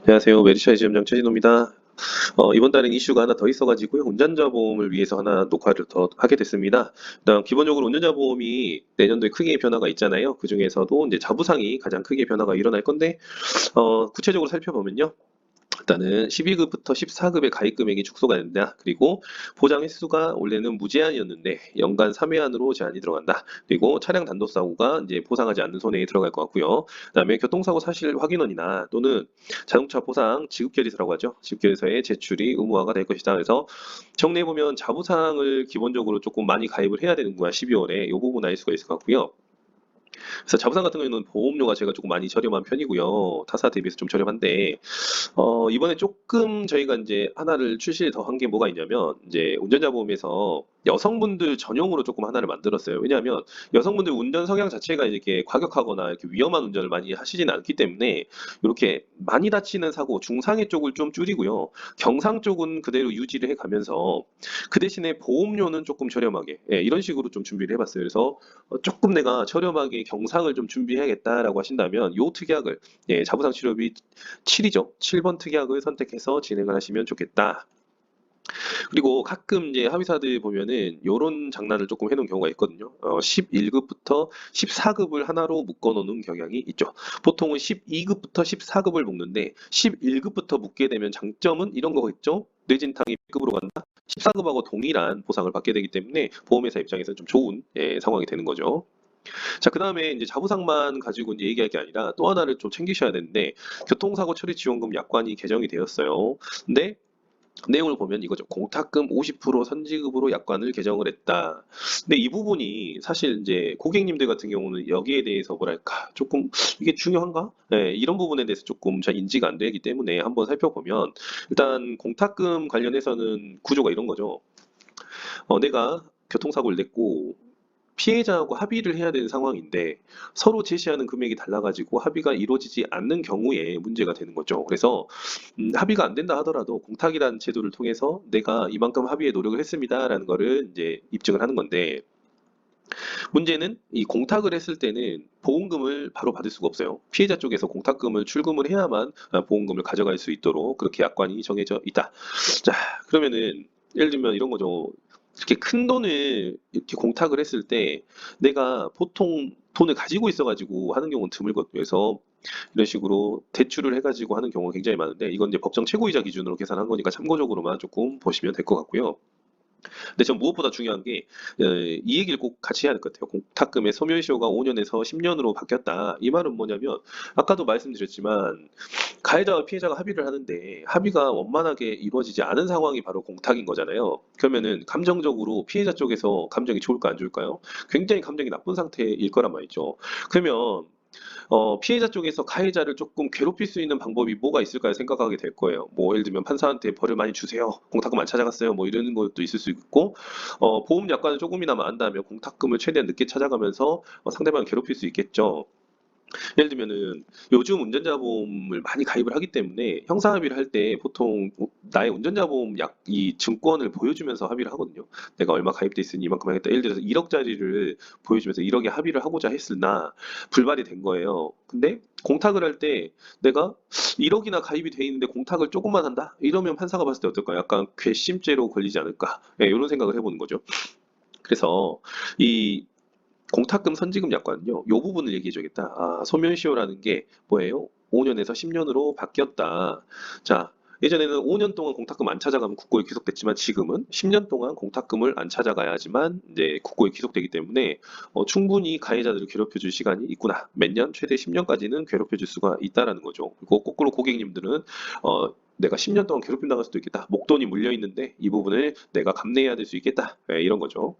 안녕하세요. 메리샤의 지점장 최진호입니다. 이번 달엔 이슈가 하나 더 있어가지고요. 운전자 보험을 위해서 하나 녹화를 더 하게 됐습니다. 일단 기본적으로 운전자 보험이 내년도에 크게 변화가 있잖아요. 그 중에서도 이제 자부상이 가장 크게 변화가 일어날 건데, 구체적으로 살펴보면요. 일단은 12급부터 14급의 가입 금액이 축소가 된다. 그리고 보장 횟수가 원래는 무제한이었는데 연간 3회안으로 제한이 들어간다. 그리고 차량 단독 사고가 이제 보상하지 않는 손해에 들어갈 것 같고요. 그다음에 교통사고 사실 확인원이나 또는 자동차 보상 지급결의서라고 하죠. 지급결의서의 제출이 의무화가 될 것이다. 그래서 정리해 보면 자부상을 기본적으로 조금 많이 가입을 해야 되는구나. 12월에 이 부분 알 수가 있을 것 같고요. 그래서 자부상 같은 경우에는 보험료가 제가 조금 많이 저렴한 편이고요. 타사 대비해서 좀 저렴한데 이번에 조금 저희가 이제 하나를 출시를 더 한 게 뭐가 있냐면, 이제 운전자 보험에서 여성분들 전용으로 조금 하나를 만들었어요. 왜냐하면 여성분들 운전 성향 자체가 이렇게 과격하거나 이렇게 위험한 운전을 많이 하시지는 않기 때문에 이렇게 많이 다치는 사고, 중상해 쪽을 좀 줄이고요. 경상 쪽은 그대로 유지를 해 가면서 그 대신에 보험료는 조금 저렴하게, 예, 이런 식으로 좀 준비를 해봤어요. 그래서 조금 내가 저렴하게 경상을 좀 준비해야겠다라고 하신다면 요 특약을, 예, 자부상 치료비 7이죠. 7번 특약을 선택해서 진행을 하시면 좋겠다. 그리고 가끔 이제 합의사들 보면은 요런 장난을 조금 해놓은 경우가 있거든요. 11급부터 14급을 하나로 묶어놓는 경향이 있죠. 보통은 12급부터 14급을 묶는데 11급부터 묶게 되면 장점은 이런 거겠죠. 뇌진탕이 B급으로 간다. 14급하고 동일한 보상을 받게 되기 때문에 보험회사 입장에서 좀 좋은, 예, 상황이 되는 거죠. 자, 그다음에 이제 자부상만 가지고 이제 얘기할 게 아니라 또 하나를 좀 챙기셔야 되는데, 교통사고 처리 지원금 약관이 개정이 되었어요. 근데 내용을 보면 이거죠. 공탁금 50% 선지급으로 약관을 개정을 했다. 근데 이 부분이 사실 이제 고객님들 같은 경우는 여기에 대해서 뭐랄까 조금 이게 중요한가? 네, 이런 부분에 대해서 조금 잘 인지가 안 되기 때문에 한번 살펴보면, 일단 공탁금 관련해서는 구조가 이런 거죠. 내가 교통사고를 냈고 피해자하고 합의를 해야 되는 상황인데 서로 제시하는 금액이 달라가지고 합의가 이루어지지 않는 경우에 문제가 되는 거죠. 그래서 합의가 안 된다 하더라도 공탁이라는 제도를 통해서 내가 이만큼 합의에 노력을 했습니다라는 거를 이제 입증을 하는 건데, 문제는 이 공탁을 했을 때는 보험금을 바로 받을 수가 없어요. 피해자 쪽에서 공탁금을 출금을 해야만 보험금을 가져갈 수 있도록 그렇게 약관이 정해져 있다. 자, 그러면은 예를 들면 이런 거죠. 이렇게 큰 돈을 이렇게 공탁을 했을 때 내가 보통 돈을 가지고 있어가지고 하는 경우는 드물거든요. 그래서 이런 식으로 대출을 해가지고 하는 경우가 굉장히 많은데, 이건 이제 법정 최고이자 기준으로 계산한 거니까 참고적으로만 조금 보시면 될 것 같고요. 근데 전 무엇보다 중요한 게, 이 얘기를 꼭 같이 해야 될 것 같아요. 공탁금의 소멸시효가 5년에서 10년으로 바뀌었다. 이 말은 뭐냐면, 아까도 말씀드렸지만 가해자와 피해자가 합의를 하는데 합의가 원만하게 이루어지지 않은 상황이 바로 공탁인 거잖아요. 그러면은 감정적으로 피해자 쪽에서 감정이 좋을까 안 좋을까요? 굉장히 감정이 나쁜 상태일 거란 말이죠. 그러면 피해자 쪽에서 가해자를 조금 괴롭힐 수 있는 방법이 뭐가 있을까요? 생각하게 될 거예요. 뭐 예를 들면 판사한테 벌을 많이 주세요. 공탁금 안 찾아갔어요. 뭐 이런 것도 있을 수 있고, 보험 약관을 조금이나마 안다면 공탁금을 최대한 늦게 찾아가면서 상대방을 괴롭힐 수 있겠죠. 예를 들면은 요즘 운전자 보험을 많이 가입을 하기 때문에 형사 합의를 할 때 보통 나의 운전자 보험 이 증권을 보여주면서 합의를 하거든요. 내가 얼마 가입돼 있으니 이만큼 하겠다. 예를 들어서 1억짜리를 보여주면서 1억에 합의를 하고자 했으나 불발이 된 거예요. 근데 공탁을 할 때 내가 1억이나 가입이 돼 있는데 공탁을 조금만 한다? 이러면 판사가 봤을 때 어떨까요? 약간 괘씸죄로 걸리지 않을까? 예, 이런 생각을 해보는 거죠. 그래서 이 공탁금 선지급 약관은요, 요 부분을 얘기해 줘야겠다. 아, 소멸시효라는 게 뭐예요? 5년에서 10년으로 바뀌었다. 자, 예전에는 5년 동안 공탁금 안 찾아가면 국고에 귀속됐지만 지금은 10년 동안 공탁금을 안 찾아가야지만 이제 국고에 귀속되기 때문에 충분히 가해자들을 괴롭혀 줄 시간이 있구나. 몇 년, 최대 10년까지는 괴롭혀 줄 수가 있다라는 거죠. 그리고 거꾸로 고객님들은 내가 10년 동안 괴롭힘 당할 수도 있겠다. 목돈이 물려 있는데 이 부분을 내가 감내해야 될 수 있겠다. 네, 이런 거죠.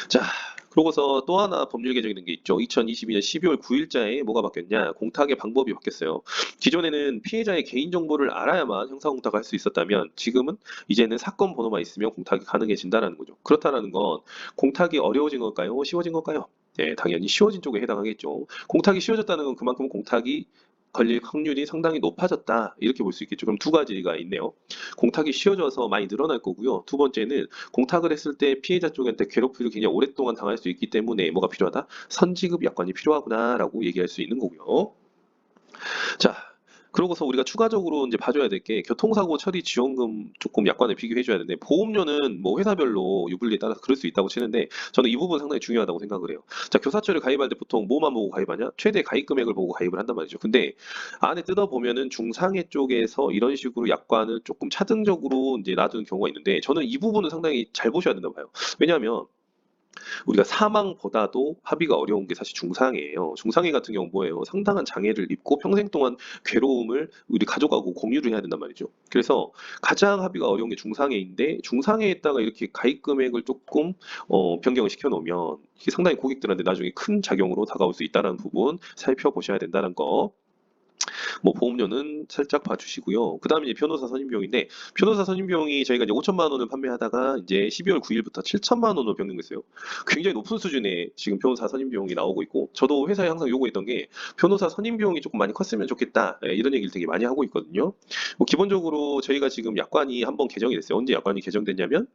자, 그러고서 또 하나 법률 개정이 된 게 있죠. 2022년 12월 9일자에 뭐가 바뀌었냐? 공탁의 방법이 바뀌었어요. 기존에는 피해자의 개인정보를 알아야만 형사공탁을 할 수 있었다면 지금은 이제는 사건 번호만 있으면 공탁이 가능해진다는 거죠. 그렇다는 건 공탁이 어려워진 걸까요? 쉬워진 걸까요? 네, 당연히 쉬워진 쪽에 해당하겠죠. 공탁이 쉬워졌다는 건 그만큼 공탁이 걸릴 확률이 상당히 높아졌다. 이렇게 볼 수 있겠죠. 그럼 두 가지가 있네요. 공탁이 쉬워져서 많이 늘어날 거고요. 두 번째는 공탁을 했을 때 피해자 쪽한테 괴롭힘을 굉장히 오랫동안 당할 수 있기 때문에 뭐가 필요하다? 선지급 약관이 필요하구나라고 얘기할 수 있는 거고요. 자, 그러고서 우리가 추가적으로 이제 봐줘야 될 게 교통사고 처리 지원금 조금 약관에 비교해 줘야 되는데 보험료는 뭐 회사별로 유불리에 따라서 그럴 수 있다고 치는데 저는 이 부분 상당히 중요하다고 생각을 해요. 자, 교사처를 가입할 때 보통 뭐만 보고 가입하냐? 최대 가입 금액을 보고 가입을 한단 말이죠. 근데 안에 뜯어보면은 중상해 쪽에서 이런 식으로 약관을 조금 차등적으로 이제 놔두는 경우가 있는데 저는 이 부분은 상당히 잘 보셔야 된다고 봐요. 왜냐하면 우리가 사망보다도 합의가 어려운 게 사실 중상해예요. 중상해 같은 경우 뭐예요? 상당한 장애를 입고 평생 동안 괴로움을 우리 가족하고 공유를 해야 된단 말이죠. 그래서 가장 합의가 어려운 게 중상해인데 중상해에다가 이렇게 가입 금액을 조금 변경을 시켜 놓으면 이게 상당히 고객들한테 나중에 큰 작용으로 다가올 수 있다는 부분 살펴보셔야 된다는 거. 뭐 보험료는 살짝 봐주시고요. 그 다음에 이제 변호사 선임비용인데 변호사 선임비용이 저희가 이제 5천만 원을 판매하다가 이제 12월 9일부터 7천만 원으로 변경됐어요. 굉장히 높은 수준의 지금 변호사 선임비용이 나오고 있고 저도 회사에 항상 요구했던 게 변호사 선임비용이 조금 많이 컸으면 좋겠다. 이런 얘기를 되게 많이 하고 있거든요. 뭐 기본적으로 저희가 지금 약관이 한번 개정이 됐어요. 언제 약관이 개정됐냐면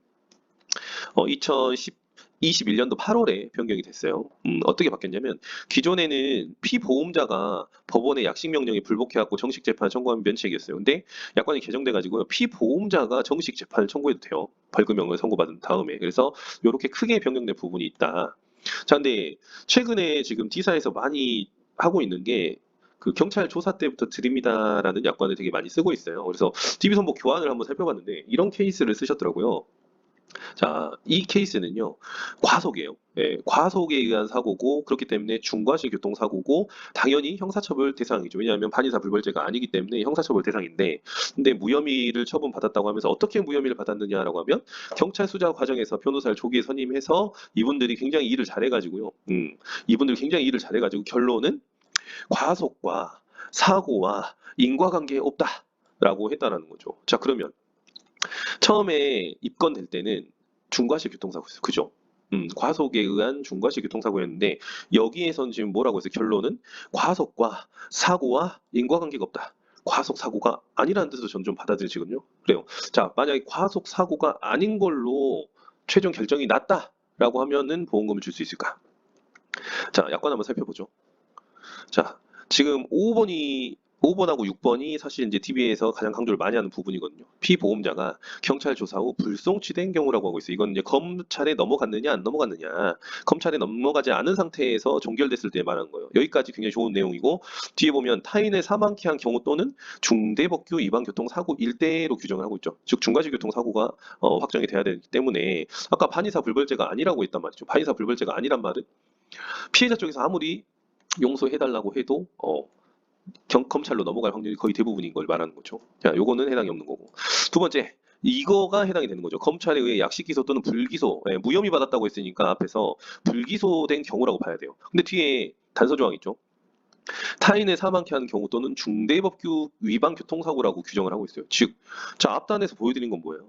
2021년도 8월에 변경이 됐어요. 어떻게 바뀌었냐면 기존에는 피보험자가 법원의 약식 명령에 불복해갖고 정식 재판 청구하면 면책이었어요. 근데 약관이 개정돼가지고요. 피보험자가 정식 재판을 청구해도 돼요. 벌금형을 선고받은 다음에. 그래서 이렇게 크게 변경된 부분이 있다. 자, 근데 최근에 지금 D사에서 많이 하고 있는 게 그 경찰 조사 때부터 드립니다라는 약관을 되게 많이 쓰고 있어요. 그래서 DB선고 교환을 한번 살펴봤는데 이런 케이스를 쓰셨더라고요. 자, 이 케이스는요, 과속이에요. 예, 과속에 의한 사고고, 그렇기 때문에 중과실 교통사고고, 당연히 형사처벌 대상이죠. 왜냐하면 반의사 불벌죄가 아니기 때문에 형사처벌 대상인데, 근데 무혐의를 처분받았다고 하면서 어떻게 무혐의를 받았느냐라고 하면, 경찰 수사 과정에서 변호사를 조기에 선임해서 이분들이 굉장히 일을 잘해가지고요. 이분들이 굉장히 일을 잘해가지고 결론은 과속과 사고와 인과관계 없다라고 했다라는 거죠. 자, 그러면 처음에 입건될 때는 중과실 교통사고였어요. 그죠? 과속에 의한 중과실 교통사고였는데 여기에선 지금 뭐라고 했어요? 결론은 과속과 사고와 인과관계가 없다. 과속 사고가 아니라는 뜻으로 저는 좀 받아들여지거든요. 그래요. 자, 만약에 과속 사고가 아닌 걸로 최종 결정이 났다라고 하면은 보험금을 줄 수 있을까? 자, 약관 한번 살펴보죠. 자, 지금 5번하고 6번이 사실 이제 DB에서 가장 강조를 많이 하는 부분이거든요. 피보험자가 경찰 조사 후 불송치된 경우라고 하고 있어요. 이건 이제 검찰에 넘어갔느냐 안 넘어갔느냐. 검찰에 넘어가지 않은 상태에서 종결됐을 때 말하는 거예요. 여기까지 굉장히 좋은 내용이고 뒤에 보면 타인을 사망케 한 경우 또는 중대법규 위반 교통사고 일대로 규정을 하고 있죠. 즉 중과실 교통사고가 확정이 돼야 되기 때문에 아까 반의사 불벌죄가 아니라고 했단 말이죠. 반의사 불벌죄가 아니란 말은 피해자 쪽에서 아무리 용서해달라고 해도 검찰로 넘어갈 확률이 거의 대부분인 걸 말하는 거죠. 자, 요거는 해당이 없는 거고. 두 번째, 이거가 해당이 되는 거죠. 검찰에 의해 약식 기소 또는 불기소, 무혐의 받았다고 했으니까 앞에서 불기소된 경우라고 봐야 돼요. 근데 뒤에 단서 조항 있죠. 타인을 사망케 하는 경우 또는 중대법규 위반 교통사고라고 규정을 하고 있어요. 즉, 자, 앞단에서 보여드린 건 뭐예요?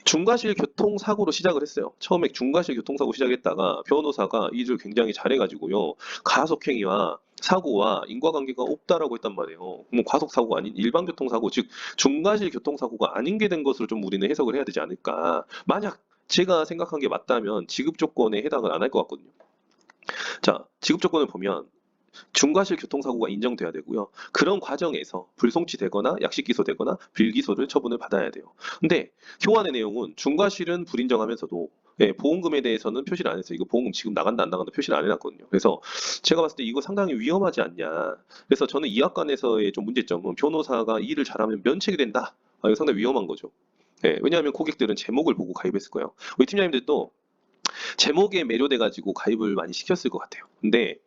중과실 교통사고로 시작을 했어요. 처음에 중과실 교통사고 시작했다가 변호사가 일을 굉장히 잘해가지고요. 가속행위와 사고와 인과관계가 없다라고 했단 말이에요. 뭐 과속사고가 아닌 일반 교통사고, 즉 중과실 교통사고가 아닌 게 된 것으로 좀 우리는 해석을 해야 되지 않을까. 만약 제가 생각한 게 맞다면 지급 조건에 해당을 안 할 것 같거든요. 자, 지급 조건을 보면 중과실 교통사고가 인정돼야 되고요. 그런 과정에서 불송치되거나 약식 기소되거나 불기소를 처분을 받아야 돼요. 근데 교환의 내용은 중과실은 불인정하면서도 보험금에 대해서는 표시를 안 했어요. 이거 보험금 지금 나간다 안 나간다 표시를 안 해놨거든요. 그래서 제가 봤을 때 이거 상당히 위험하지 않냐. 그래서 저는 이 약관에서의 좀 문제점은 변호사가 일을 잘하면 면책이 된다. 이거 상당히 위험한 거죠. 왜냐하면 고객들은 제목을 보고 가입했을 거예요. 우리 팀장님들도 제목에 매료돼가지고 가입을 많이 시켰을 것 같아요. 근데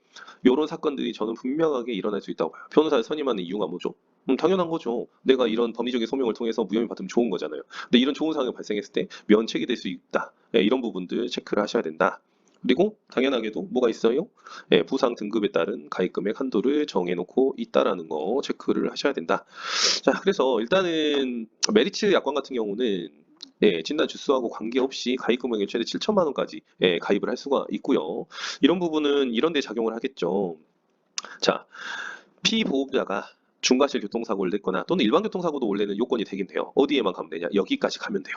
이런 사건들이 저는 분명하게 일어날 수 있다고 봐요. 변호사를 선임하는 이유가 뭐죠? 당연한 거죠. 내가 이런 범위적인 소명을 통해서 무혐의 받으면 좋은 거잖아요. 근데 이런 좋은 상황이 발생했을 때 면책이 될 수 있다. 이런 부분들 체크를 하셔야 된다. 그리고 당연하게도 뭐가 있어요? 부상 등급에 따른 가입금액 한도를 정해놓고 있다라는 거 체크를 하셔야 된다. 자, 그래서 일단은 메리츠 약관 같은 경우는 진단 주수하고 관계없이 가입 금액의 최대 7천만 원까지 가입을 할 수가 있고요. 이런 부분은 이런 데 작용을 하겠죠. 자, 피보험자가 중과실 교통사고를 냈거나 또는 일반 교통사고도 원래는 요건이 되긴 돼요. 어디에만 가면 되냐? 여기까지 가면 돼요.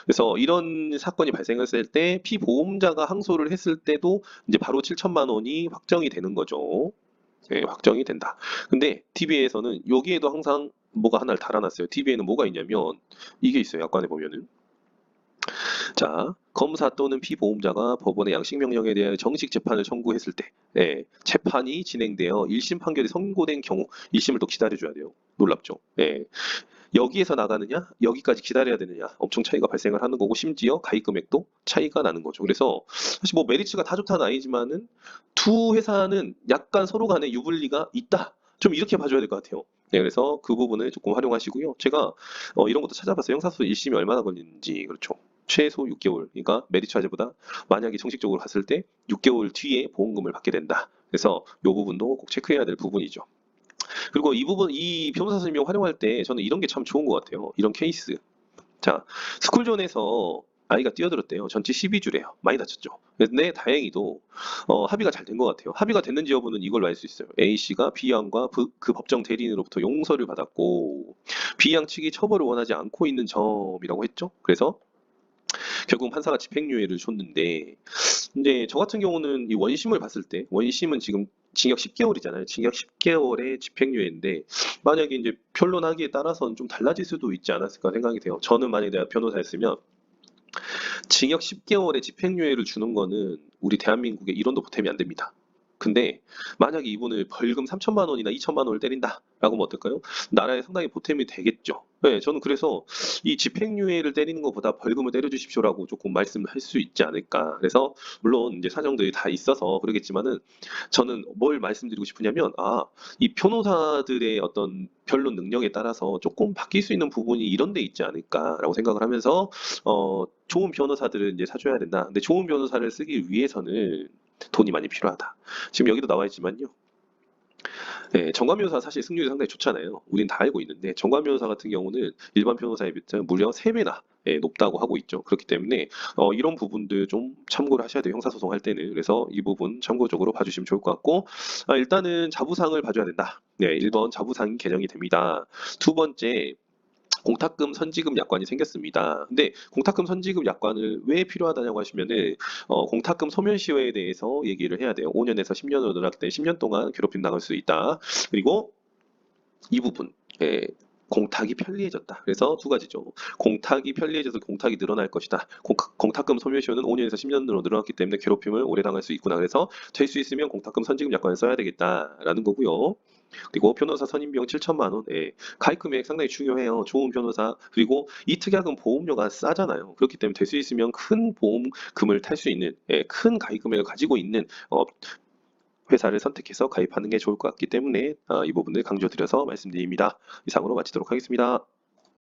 그래서 이런 사건이 발생했을 때 피보험자가 항소를 했을 때도 이제 바로 7천만 원이 확정이 되는 거죠. 예, 확정이 된다. 근데 TV에서는 여기에도 항상 뭐가 하나를 달아놨어요. TV에는 뭐가 있냐면 이게 있어요. 약관에 보면은. 자, 검사 또는 피보험자가 법원의 양식 명령에 대하여 정식 재판을 청구했을 때, 예, 재판이 진행되어 1심 판결이 선고된 경우 1심을 또 기다려줘야 돼요. 놀랍죠? 예. 여기에서 나가느냐, 여기까지 기다려야 되느냐, 엄청 차이가 발생을 하는 거고, 심지어 가입 금액도 차이가 나는 거죠. 그래서 사실 뭐 메리츠가 다 좋다는 아니지만은 두 회사는 약간 서로 간에 유불리가 있다. 좀 이렇게 봐줘야 될 것 같아요. 네, 그래서 그 부분을 조금 활용하시고요. 제가 이런 것도 찾아봤어요. 형사소송 1심이 얼마나 걸리는지. 그렇죠. 최소 6개월. 그러니까 메리츠 화재보다 만약에 정식적으로 갔을 때 6개월 뒤에 보험금을 받게 된다. 그래서 이 부분도 꼭 체크해야 될 부분이죠. 그리고 이 부분, 이 변호사 설명 활용할 때 저는 이런 게 참 좋은 것 같아요. 이런 케이스. 자, 스쿨존에서 아이가 뛰어들었대요. 전치 12주래요. 많이 다쳤죠. 근데 다행히도 합의가 잘 된 것 같아요. 합의가 됐는지 여부는 이걸로 알 수 있어요. A씨가 B양과 그 법정 대리인으로부터 용서를 받았고 B양 측이 처벌을 원하지 않고 있는 점이라고 했죠. 그래서 결국 판사가 집행유예를 줬는데 근데 저 같은 경우는 이 원심을 봤을 때 원심은 지금 징역 10개월이잖아요. 징역 10개월에 집행유예인데 만약에 이제 변론하기에 따라서는 좀 달라질 수도 있지 않았을까 생각이 돼요. 저는 만약에 내가 변호사였으면 징역 10개월에 집행유예를 주는 거는 우리 대한민국에 이론도 보탬이 안 됩니다. 근데 만약에 이분을 벌금 3천만 원이나 2천만 원을 때린다라고 하면 어떨까요? 나라에 상당히 보탬이 되겠죠. 네, 저는 그래서 이 집행유예를 때리는 것보다 벌금을 때려주십시오라고 조금 말씀할 수 있지 않을까. 그래서 물론 이제 사정들이 다 있어서 그러겠지만은 저는 뭘 말씀드리고 싶으냐면 이 변호사들의 어떤 변론 능력에 따라서 조금 바뀔 수 있는 부분이 이런 데 있지 않을까라고 생각을 하면서 좋은 변호사들을 이제 사줘야 된다. 근데 좋은 변호사를 쓰기 위해서는 돈이 많이 필요하다. 지금 여기도 나와 있지만요. 네, 정관 변호사 사실 승률이 상당히 좋잖아요. 우린 다 알고 있는데 정관 변호사 같은 경우는 일반 변호사에 비해 무려 3배나 높다고 하고 있죠. 그렇기 때문에 이런 부분들 좀 참고를 하셔야 돼요. 형사소송할 때는. 그래서 이 부분 참고적으로 봐주시면 좋을 것 같고 일단은 자부상을 봐줘야 된다. 네, 1번 자부상이 개정이 됩니다. 두 번째 공탁금 선지급 약관이 생겼습니다. 근데 공탁금 선지급 약관을 왜 필요하다냐고 하시면은 공탁금 소멸시효에 대해서 얘기를 해야 돼요. 5년에서 10년으로 늘어났기 때문에 10년 동안 괴롭힘 당할 수 있다. 그리고 이 부분 공탁이 편리해졌다. 그래서 두 가지죠. 공탁이 편리해져서 공탁이 늘어날 것이다. 공탁금 소멸시효는 5년에서 10년으로 늘어났기 때문에 괴롭힘을 오래 당할 수 있구나. 그래서 될 수 있으면 공탁금 선지급 약관을 써야 되겠다라는 거고요. 그리고 변호사 선임 비용 7천만 원. 가입 금액 상당히 중요해요. 좋은 변호사. 그리고 이 특약은 보험료가 싸잖아요. 그렇기 때문에 될 수 있으면 큰 보험금을 탈 수 있는 큰 가입 금액을 가지고 있는 회사를 선택해서 가입하는 게 좋을 것 같기 때문에 이 부분을 강조드려서 말씀드립니다. 이상으로 마치도록 하겠습니다.